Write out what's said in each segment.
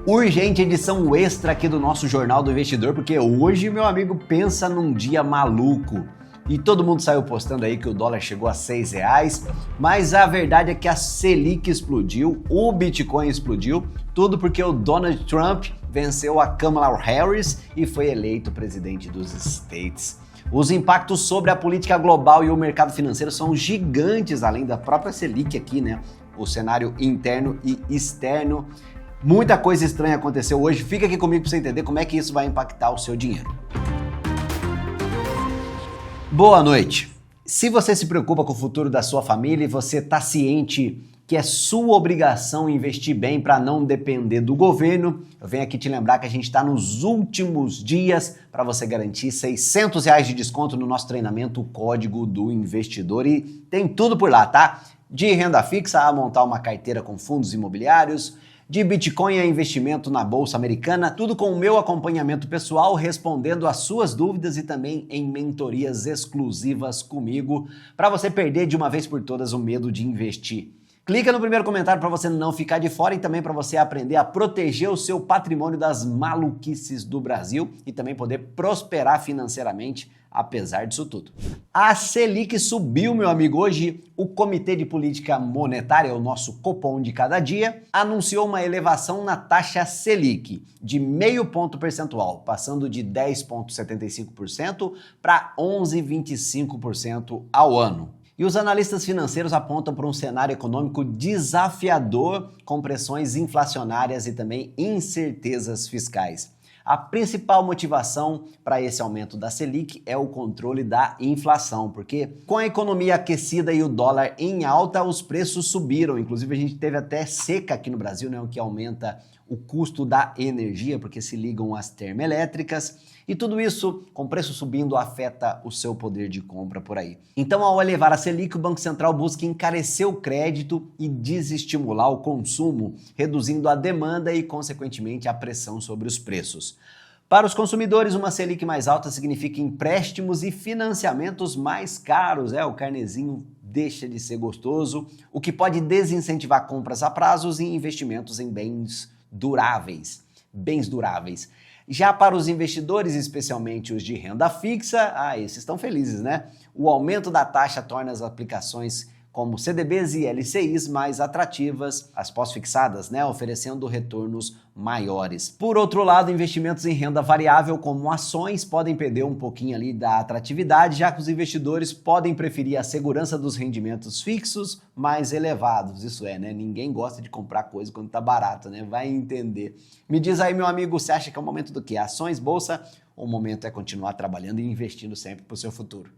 Urgente edição extra aqui do nosso Jornal do Investidor, porque hoje, meu amigo, pensa num dia maluco. E todo mundo saiu postando aí que o dólar chegou a R$6, mas a verdade é que a Selic explodiu, o Bitcoin explodiu, tudo porque o Donald Trump venceu a Kamala Harris e foi eleito presidente dos States. Os impactos sobre a política global e o mercado financeiro são gigantes, além da própria Selic aqui, né? O cenário interno e externo. Muita coisa estranha aconteceu hoje. Fica aqui comigo para você entender como é que isso vai impactar o seu dinheiro. Boa noite. Se você se preocupa com o futuro da sua família e você está ciente que é sua obrigação investir bem para não depender do governo, eu venho aqui te lembrar que a gente está nos últimos dias para você garantir R$600 de desconto no nosso treinamento, o Código do Investidor, e tem tudo por lá, tá? De renda fixa a montar uma carteira com fundos imobiliários, de Bitcoin a investimento na Bolsa Americana, tudo com o meu acompanhamento pessoal, respondendo às suas dúvidas e também em mentorias exclusivas comigo, para você perder de uma vez por todas o medo de investir. Clica no primeiro comentário para você não ficar de fora e também para você aprender a proteger o seu patrimônio das maluquices do Brasil e também poder prosperar financeiramente apesar disso tudo. A Selic subiu, meu amigo. Hoje, o Comitê de Política Monetária, o nosso Copom de cada dia, anunciou uma elevação na taxa Selic de 0,5 ponto percentual, passando de 10,75% para 11,25% ao ano. E os analistas financeiros apontam para um cenário econômico desafiador, com pressões inflacionárias e também incertezas fiscais. A principal motivação para esse aumento da Selic é o controle da inflação, porque com a economia aquecida e o dólar em alta, os preços subiram. Inclusive, a gente teve até seca aqui no Brasil, né, o que aumenta o custo da energia, porque se ligam às termoelétricas. E tudo isso, com preço subindo, afeta o seu poder de compra por aí. Então, ao elevar a Selic, o Banco Central busca encarecer o crédito e desestimular o consumo, reduzindo a demanda e, consequentemente, a pressão sobre os preços. Para os consumidores, uma Selic mais alta significa empréstimos e financiamentos mais caros. O carnezinho deixa de ser gostoso, o que pode desincentivar compras a prazos e investimentos em bens duráveis. Já para os investidores, especialmente os de renda fixa, esses estão felizes, né? O aumento da taxa torna as aplicações como CDBs e LCIs mais atrativas, as pós-fixadas, né? Oferecendo retornos maiores. Por outro lado, investimentos em renda variável como ações podem perder um pouquinho ali da atratividade, já que os investidores podem preferir a segurança dos rendimentos fixos mais elevados. Isso é, né? Ninguém gosta de comprar coisa quando tá barato, né? Vai entender. Me diz aí, meu amigo, você acha que é o momento do quê? Ações, bolsa? O momento é continuar trabalhando e investindo sempre para o seu futuro.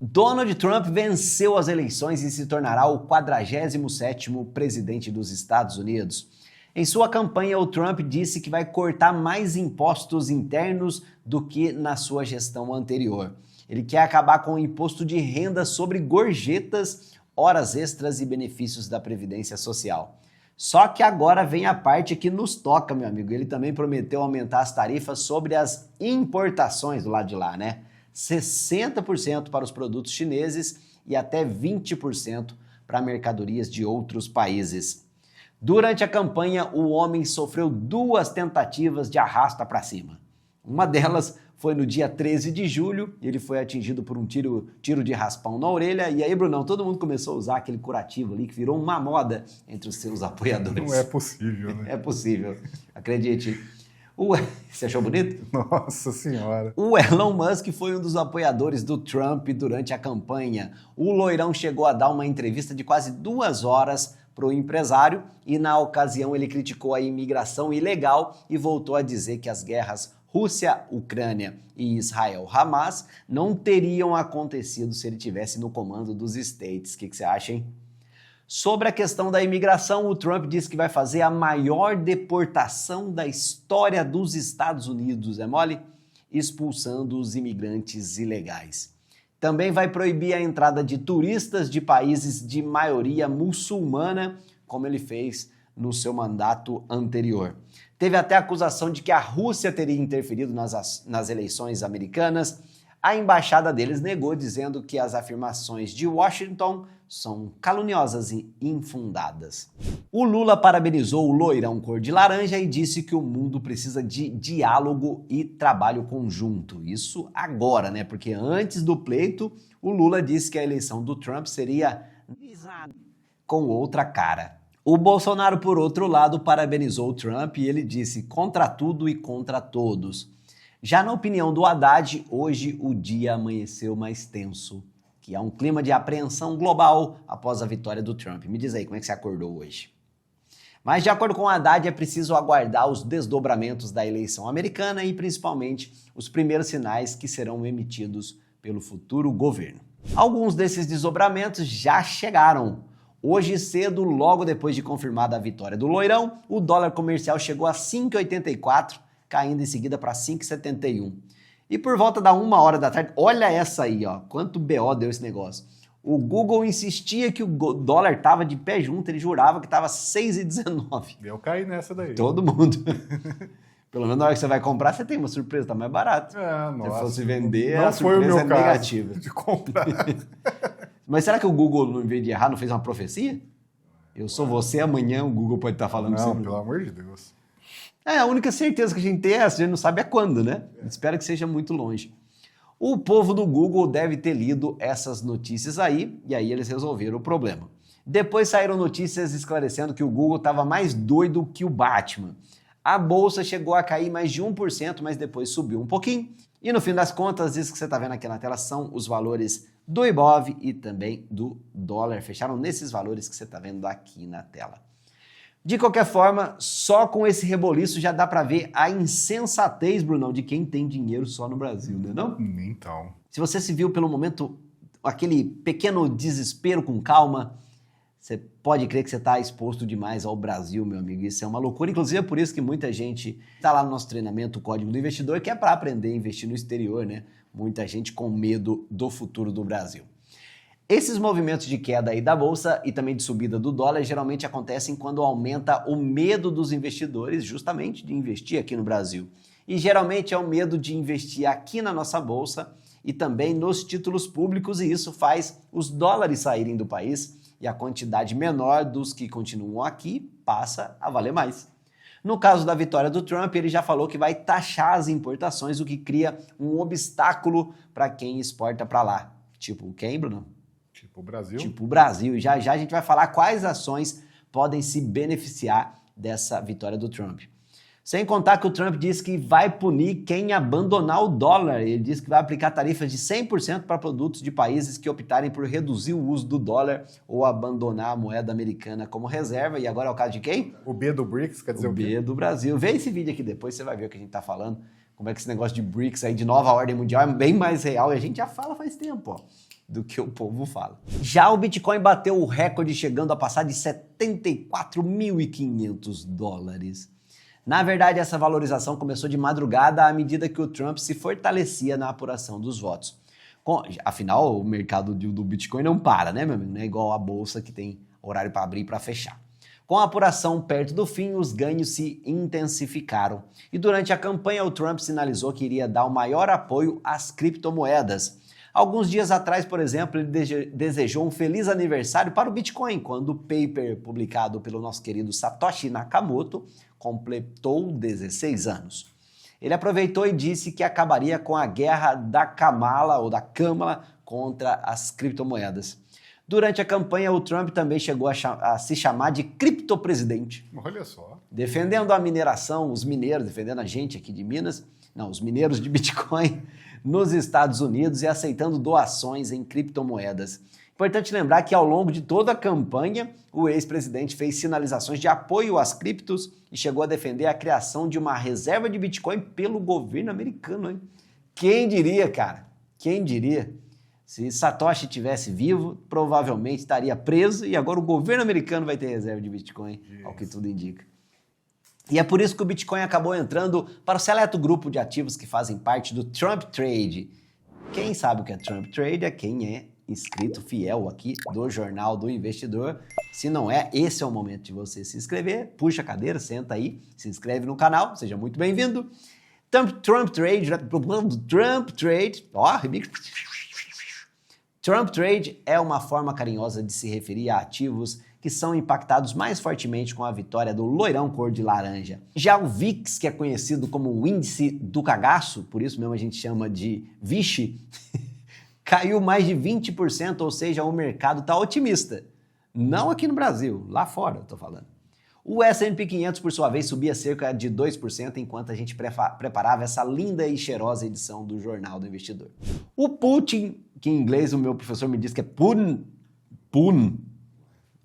Donald Trump venceu as eleições e se tornará o 47º presidente dos Estados Unidos. Em sua campanha, o Trump disse que vai cortar mais impostos internos do que na sua gestão anterior. Ele quer acabar com o imposto de renda sobre gorjetas, horas extras e benefícios da Previdência Social. Só que agora vem a parte que nos toca, meu amigo. Ele também prometeu aumentar as tarifas sobre as importações do lado de lá, né? 60% para os produtos chineses e até 20% para mercadorias de outros países. Durante a campanha, o homem sofreu 2 tentativas de arrasta para cima. Uma delas foi no dia 13 de julho, e ele foi atingido por um tiro de raspão na orelha. E aí, Brunão, todo mundo começou a usar aquele curativo ali que virou uma moda entre os seus apoiadores. Não é possível, né? É possível, acredite. Você achou bonito? Nossa Senhora. O Elon Musk foi um dos apoiadores do Trump durante a campanha. O loirão chegou a dar uma entrevista de quase 2 horas para o empresário e, na ocasião, ele criticou a imigração ilegal e voltou a dizer que as guerras Rússia, Ucrânia e Israel-Hamas não teriam acontecido se ele estivesse no comando dos States. O que você acha, hein? Sobre a questão da imigração, o Trump disse que vai fazer a maior deportação da história dos Estados Unidos, é mole? Expulsando os imigrantes ilegais. Também vai proibir a entrada de turistas de países de maioria muçulmana, como ele fez no seu mandato anterior. Teve até a acusação de que a Rússia teria interferido nas eleições americanas. A embaixada deles negou, dizendo que as afirmações de Washington são caluniosas e infundadas. O Lula parabenizou o loirão cor de laranja e disse que o mundo precisa de diálogo e trabalho conjunto. Isso agora, né? Porque antes do pleito, o Lula disse que a eleição do Trump seria com outra cara. O Bolsonaro, por outro lado, parabenizou o Trump e ele disse contra tudo e contra todos. Já na opinião do Haddad, hoje o dia amanheceu mais tenso, que há um clima de apreensão global após a vitória do Trump. Me diz aí, como é que você acordou hoje? Mas, de acordo com o Haddad, é preciso aguardar os desdobramentos da eleição americana e, principalmente, os primeiros sinais que serão emitidos pelo futuro governo. Alguns desses desdobramentos já chegaram. Hoje cedo, logo depois de confirmada a vitória do loirão, o dólar comercial chegou a 5,84, caindo em seguida para 5,71. E por volta da 1h da tarde, olha essa aí, ó, quanto BO deu esse negócio. O Google insistia que o dólar estava de pé junto, ele jurava que estava 6,19. Eu caí nessa daí. Todo mundo. Pelo menos na hora que você vai comprar, você tem uma surpresa, tá mais barato. Nossa. Se fosse vender, não a foi o surpresa meu é caso negativa. de comprar. Mas será que o Google, em vez de errar, não fez uma profecia? Eu sou você, amanhã o Google pode estar falando Não, isso. pelo amor de Deus. A única certeza que a gente tem é essa, a gente não sabe a quando, né? Espero que seja muito longe. O povo do Google deve ter lido essas notícias aí, e aí eles resolveram o problema. Depois saíram notícias esclarecendo que o Google estava mais doido que o Batman. A bolsa chegou a cair mais de 1%, mas depois subiu um pouquinho. E no fim das contas, isso que você está vendo aqui na tela são os valores do Ibov e também do dólar. Fecharam nesses valores que você está vendo aqui na tela. De qualquer forma, só com esse reboliço já dá para ver a insensatez, Brunão, de quem tem dinheiro só no Brasil, né não? Então. Se você se viu pelo momento, aquele pequeno desespero com calma, você pode crer que você está exposto demais ao Brasil, meu amigo. Isso é uma loucura. Inclusive é por isso que muita gente está lá no nosso treinamento, o Código do Investidor, que é para aprender a investir no exterior, né? Muita gente com medo do futuro do Brasil. Esses movimentos de queda aí da bolsa e também de subida do dólar geralmente acontecem quando aumenta o medo dos investidores justamente de investir aqui no Brasil. E geralmente é o medo de investir aqui na nossa bolsa e também nos títulos públicos, e isso faz os dólares saírem do país e a quantidade menor dos que continuam aqui passa a valer mais. No caso da vitória do Trump, ele já falou que vai taxar as importações, o que cria um obstáculo para quem exporta para lá. Tipo quem, Bruno? Tipo o Brasil. Tipo o Brasil. Já já a gente vai falar quais ações podem se beneficiar dessa vitória do Trump. Sem contar que o Trump disse que vai punir quem abandonar o dólar. Ele disse que vai aplicar tarifas de 100% para produtos de países que optarem por reduzir o uso do dólar ou abandonar a moeda americana como reserva. E agora é o caso de quem? O B do BRICS, quer dizer o quê? O B do Brasil. Vê esse vídeo aqui depois, você vai ver o que a gente está falando. Como é que esse negócio de BRICS aí, de nova ordem mundial, é bem mais real. E a gente já fala faz tempo, ó, do que o povo fala. Já o Bitcoin bateu o recorde, chegando a passar de 74.500 dólares. Na verdade, essa valorização começou de madrugada à medida que o Trump se fortalecia na apuração dos votos. Afinal, o mercado do Bitcoin não para, né, meu amigo? Não é igual a bolsa que tem horário para abrir e para fechar. Com a apuração perto do fim, os ganhos se intensificaram. E durante a campanha, o Trump sinalizou que iria dar o maior apoio às criptomoedas. Alguns dias atrás, por exemplo, ele desejou um feliz aniversário para o Bitcoin, quando o paper publicado pelo nosso querido Satoshi Nakamoto completou 16 anos. Ele aproveitou e disse que acabaria com a guerra da Kamala ou da Câmara contra as criptomoedas. Durante a campanha, o Trump também chegou a se chamar de criptopresidente. Olha só. Defendendo a mineração, os mineiros, defendendo a gente aqui de Minas, não, os mineiros de Bitcoin nos Estados Unidos e aceitando doações em criptomoedas. Importante lembrar que ao longo de toda a campanha, o ex-presidente fez sinalizações de apoio às criptos e chegou a defender a criação de uma reserva de Bitcoin pelo governo americano, hein? Quem diria, cara? Quem diria? Se Satoshi tivesse vivo, provavelmente estaria preso e agora o governo americano vai ter reserva de Bitcoin, ao que tudo indica. E é por isso que o Bitcoin acabou entrando para o seleto grupo de ativos que fazem parte do Trump Trade. Quem sabe o que é Trump Trade é quem é inscrito fiel aqui do Jornal do Investidor. Se não é, esse é o momento de você se inscrever. Puxa a cadeira, senta aí, se inscreve no canal, seja muito bem-vindo. Trump Trade, ó, Trump Trade é uma forma carinhosa de se referir a ativos que são impactados mais fortemente com a vitória do loirão cor de laranja. Já o VIX, que é conhecido como o índice do cagaço, por isso mesmo a gente chama de Vichy, caiu mais de 20%, ou seja, o mercado está otimista. Não aqui no Brasil, lá fora eu tô falando. O S&P 500, por sua vez, subia cerca de 2% enquanto a gente preparava essa linda e cheirosa edição do Jornal do Investidor. O Putin, que em inglês o meu professor me disse que é Putin,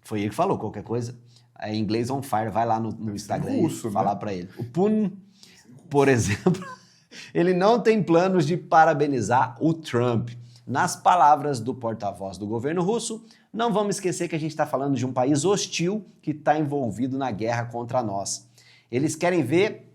foi ele que falou, qualquer coisa, em inglês on fire, vai lá no Instagram russo, e falar para ele. O Putin, por exemplo, ele não tem planos de parabenizar o Trump. Nas palavras do porta-voz do governo russo, não vamos esquecer que a gente está falando de um país hostil que está envolvido na guerra contra nós. Eles querem ver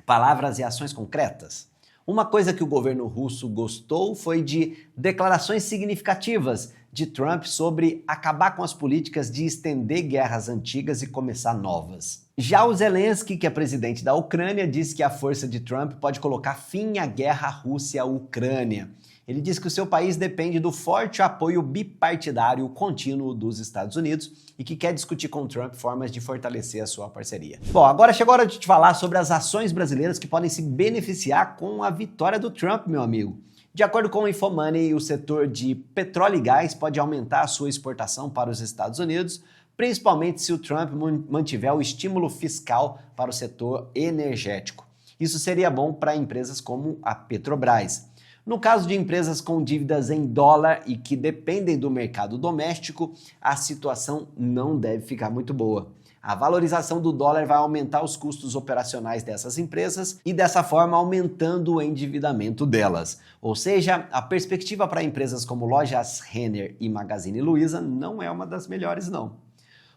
palavras e ações concretas. Uma coisa que o governo russo gostou foi de declarações significativas de Trump sobre acabar com as políticas de estender guerras antigas e começar novas. Já o Zelensky, que é presidente da Ucrânia, disse que a força de Trump pode colocar fim à guerra Rússia-Ucrânia. Ele diz que o seu país depende do forte apoio bipartidário contínuo dos Estados Unidos e que quer discutir com Trump formas de fortalecer a sua parceria. Bom, agora chegou a hora de te falar sobre as ações brasileiras que podem se beneficiar com a vitória do Trump, meu amigo. De acordo com o Infomoney, o setor de petróleo e gás pode aumentar a sua exportação para os Estados Unidos, principalmente se o Trump mantiver o estímulo fiscal para o setor energético. Isso seria bom para empresas como a Petrobras. No caso de empresas com dívidas em dólar e que dependem do mercado doméstico, a situação não deve ficar muito boa. A valorização do dólar vai aumentar os custos operacionais dessas empresas e dessa forma aumentando o endividamento delas. Ou seja, a perspectiva para empresas como Lojas Renner e Magazine Luiza não é uma das melhores não.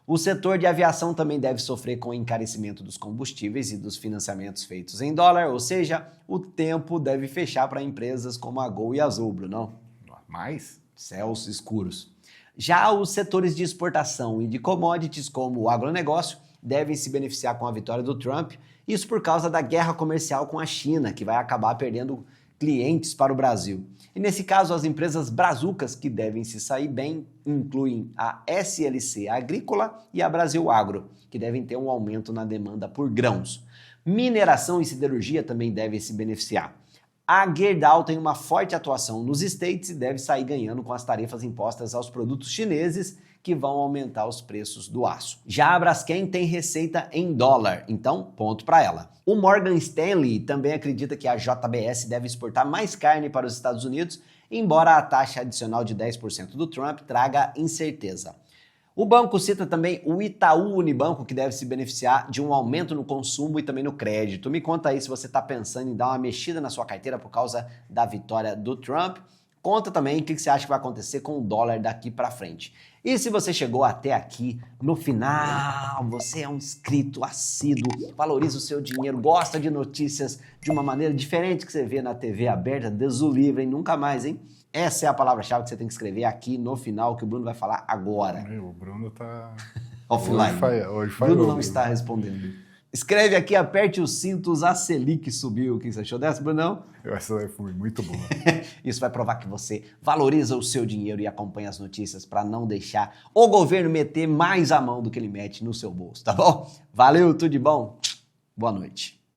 O setor de aviação também deve sofrer com o encarecimento dos combustíveis e dos financiamentos feitos em dólar, ou seja, o tempo deve fechar para empresas como a Gol e a Zubro, não? Mais? Céus escuros. Já os setores de exportação e de commodities, como o agronegócio, devem se beneficiar com a vitória do Trump, isso por causa da guerra comercial com a China, que vai acabar perdendo clientes para o Brasil. E nesse caso, as empresas brazucas que devem se sair bem incluem a SLC Agrícola e a Brasil Agro, que devem ter um aumento na demanda por grãos. Mineração e siderurgia também devem se beneficiar. A Gerdau tem uma forte atuação nos States e deve sair ganhando com as tarifas impostas aos produtos chineses que vão aumentar os preços do aço. Já a Braskem tem receita em dólar, então ponto para ela. O Morgan Stanley também acredita que a JBS deve exportar mais carne para os Estados Unidos, embora a taxa adicional de 10% do Trump traga incerteza. O banco cita também o Itaú Unibanco, que deve se beneficiar de um aumento no consumo e também no crédito. Me conta aí se você está pensando em dar uma mexida na sua carteira por causa da vitória do Trump. Conta também o que você acha que vai acontecer com o dólar daqui para frente. E se você chegou até aqui no final, você é um inscrito assíduo, valoriza o seu dinheiro, gosta de notícias de uma maneira diferente que você vê na TV aberta, Deus o livre, hein? Nunca mais, hein? Essa é a palavra-chave que você tem que escrever aqui no final, que o Bruno vai falar agora. O Bruno tá... offline. Hoje Bruno não está respondendo. Escreve aqui, aperte os cintos, a Selic subiu. O que você achou dessa, Brunão? Essa foi muito boa. Isso vai provar que você valoriza o seu dinheiro e acompanha as notícias para não deixar o governo meter mais a mão do que ele mete no seu bolso, tá bom? Valeu, tudo de bom. Boa noite.